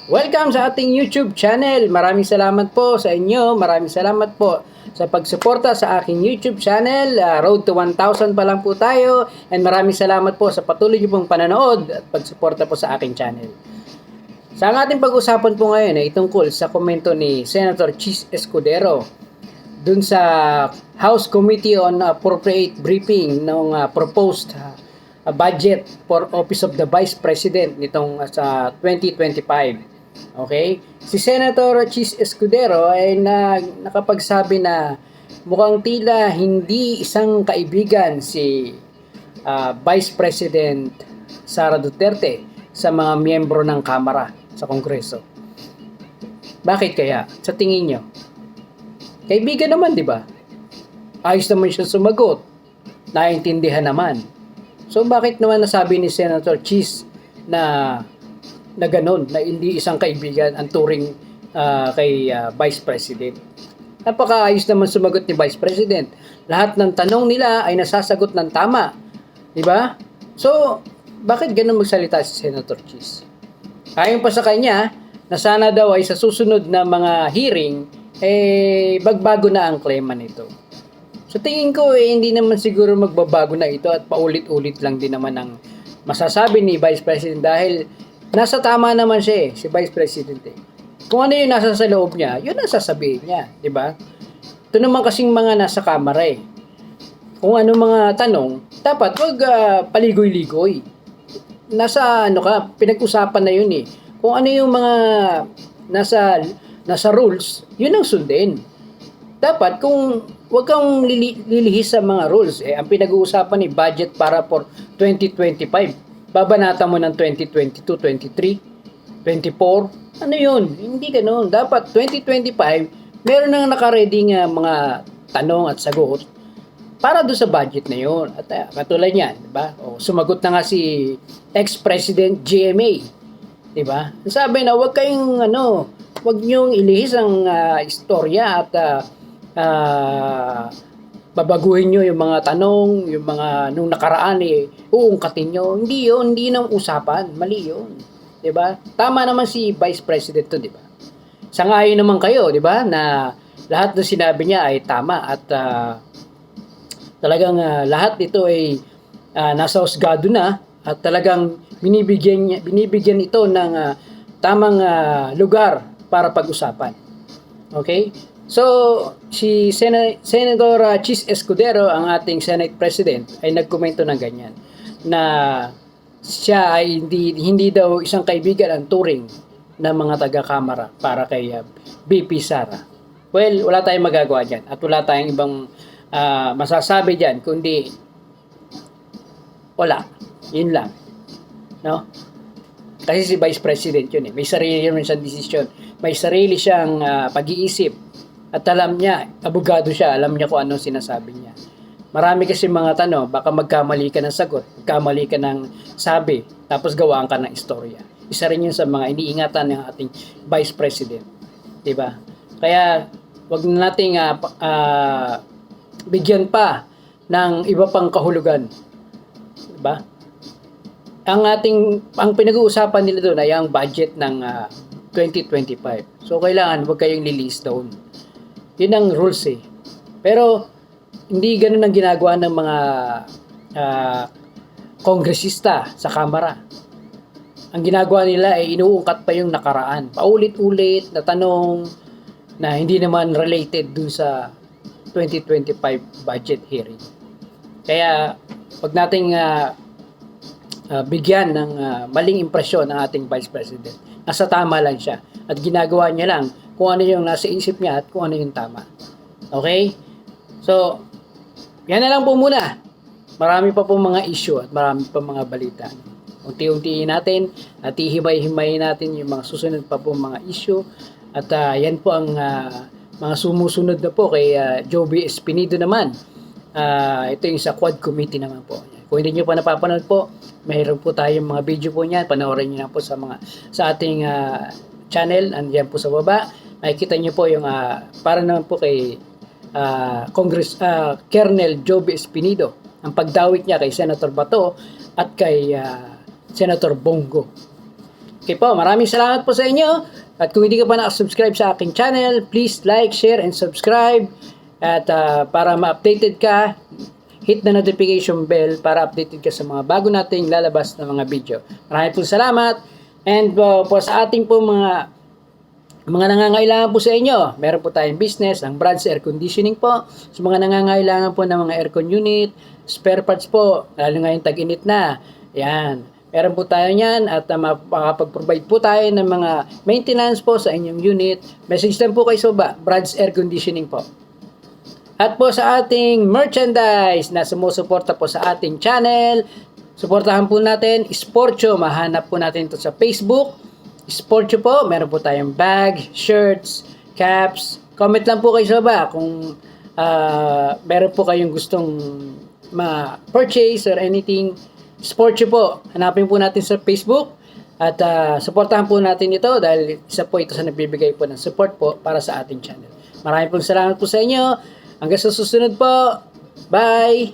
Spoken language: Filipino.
Welcome sa ating YouTube channel. Maraming salamat po sa inyo. Maraming salamat po sa pagsuporta sa aking YouTube channel. Road to 1,000 pa lang po tayo. And maraming salamat po sa patuloy niyo pong panonood at pagsuporta po sa aking channel. Sa ating pag-usapan po ngayon ay tungkol sa komento ni Senator Chis Escudero dun sa House Committee on Appropriate Briefing ng proposed budget for Office of the Vice President nitong sa 2025. Okay? Si Senator Chis Escudero ay nakapagsabi na mukhang tila hindi isang kaibigan si Vice President Sara Duterte sa mga miyembro ng Kamara sa Kongreso. Bakit kaya? Sa tingin nyo? Kaibigan naman, di ba? Ayos naman siya sumagot. Naintindihan naman. So bakit naman nasabi ni Senator Chis na ganun, na hindi isang kaibigan ang turing kay Vice President? Napakaayos naman sumagot ni Vice President. Lahat ng tanong nila ay nasasagot ng tama. Di ba? So, bakit ganun magsalita si Senator Chis? Ayon pa sa kanya, na sana daw ay sa susunod na mga hearing, bagbago na ang klema nito. So tingin ko hindi naman siguro magbabago na ito at paulit-ulit lang din naman ang masasabi ni Vice President dahil nasa tama naman siya si Vice President. Kung ano yung nasa sa loob niya, yun ang sasabihin niya, di ba? Ito naman kasing mga nasa kamera Kung ano mga tanong, dapat wag paligoy-ligoy. Nasa pinag-usapan na yun Kung ano yung mga nasa rules, yun ang sundin. Dapat kung wag kang lilihis sa mga rules ang pinag-uusapan ni budget para for 2025. Babanata mo ng 2022, 23, 24. Ano yun? Hindi ganoon. Dapat 2025, meron nang naka-ready nga mga tanong at sagot para do sa budget na yun. At katulad niyan, di ba? Sumagot na nga si ex-president GMA. Di ba? Sabi na wag kayong wag niyong ilihis ang istorya at babaguhin nyo yung mga tanong, yung mga nung nakaraan uungkatin nyo. Hindi yun, hindi nang usapan. Mali yun. Diba? Tama naman si Vice President to, diba? Sangayon naman kayo, diba? Na lahat ng sinabi niya ay tama at talagang lahat ito ay nasa husgado na at talagang binibigyan ito ng tamang lugar para pag-usapan. Okay? So, si Senator Chis Escudero, ang ating Senate President, ay nagkomento ng ganyan na siya ay hindi daw isang kaibigan ang turing ng mga taga-kamara para kay VP Sara. Well, wala tayong magagawa dyan at wala tayong ibang masasabi dyan kundi wala. Yun lang. No? Kasi si Vice President yun may sarili naman siyang desisyon. May sarili siyang pag-iisip. At alam niya, abogado siya, alam niya kung anong sinasabi niya. Marami kasi mga tanong, baka magkamali ka ng sagot, magkamali ka ng sabi, tapos gawaan ka ng istorya. Isa rin yun sa mga iniingatan ng ating Vice President. Diba? Kaya, wag na nating bigyan pa ng iba pang kahulugan. Diba? Ang pinag-uusapan nila doon ay ang budget ng 2025. So, kailangan wag kayong lilis doon. Yun ang rules Pero, hindi ganun ang ginagawa ng mga kongresista sa Kamara. Ang ginagawa nila ay inuungkat pa yung nakaraan. Paulit-ulit na tanong na hindi naman related dun sa 2025 budget hearing. Kaya, wag nating bigyan ng maling impresyon ng ating Vice President. Nasa tama lang siya. At ginagawa niya lang kung ano yung nasa isip niya at kung ano yung tama. Okay? So, yan na lang po muna. Marami pa po mga issue at marami pa mga balita. Unti-untiin natin at ihimay-himayin natin yung mga susunod pa po mga issue. At yan po ang mga sumusunod na po kay Joby Espinido naman. Ito yung sa Quad Committee naman po. Kung hindi nyo pa napapanood po, mayroon po tayong mga video po niyan. Panoorin nyo na po sa ating channel. Andiyan po sa baba. Makikita nyo po yung para naman po kay Colonel Joby Espinido. Ang pagdawit niya kay Senator Bato at kay Senator Bongo. Okay po, maraming salamat po sa inyo. At kung hindi ka pa nakasubscribe sa aking channel, please like, share, and subscribe. At para ma-updated ka, hit the notification bell para updated ka sa mga bago nating lalabas na mga video. Maraming po salamat. And po sa ating po mga nangangailangan po sa inyo, meron po tayong business, ang Brad's Air Conditioning po. Sa mga nangangailangan po ng mga aircon unit, spare parts po, lalo ngayon tag-init na. Yan. Meron po tayo niyan at makapag-provide po tayo ng mga maintenance po sa inyong unit. Message lang po kayo sa Brad's Air Conditioning po. At po sa ating merchandise na sumusuporta po sa ating channel, suportahan po natin Sportio. Mahanap po natin ito sa Facebook. Sportio po, meron po tayong bag, shirts, caps. Comment lang po kayo sa baba kung meron po kayong gustong ma-purchase or anything. Sportio po, hanapin po natin sa Facebook at suportahan po natin ito dahil isa po ito sa nagbibigay po ng support po para sa ating channel. Maraming po salamat po sa inyo. Hanggang sa susunod po. Bye!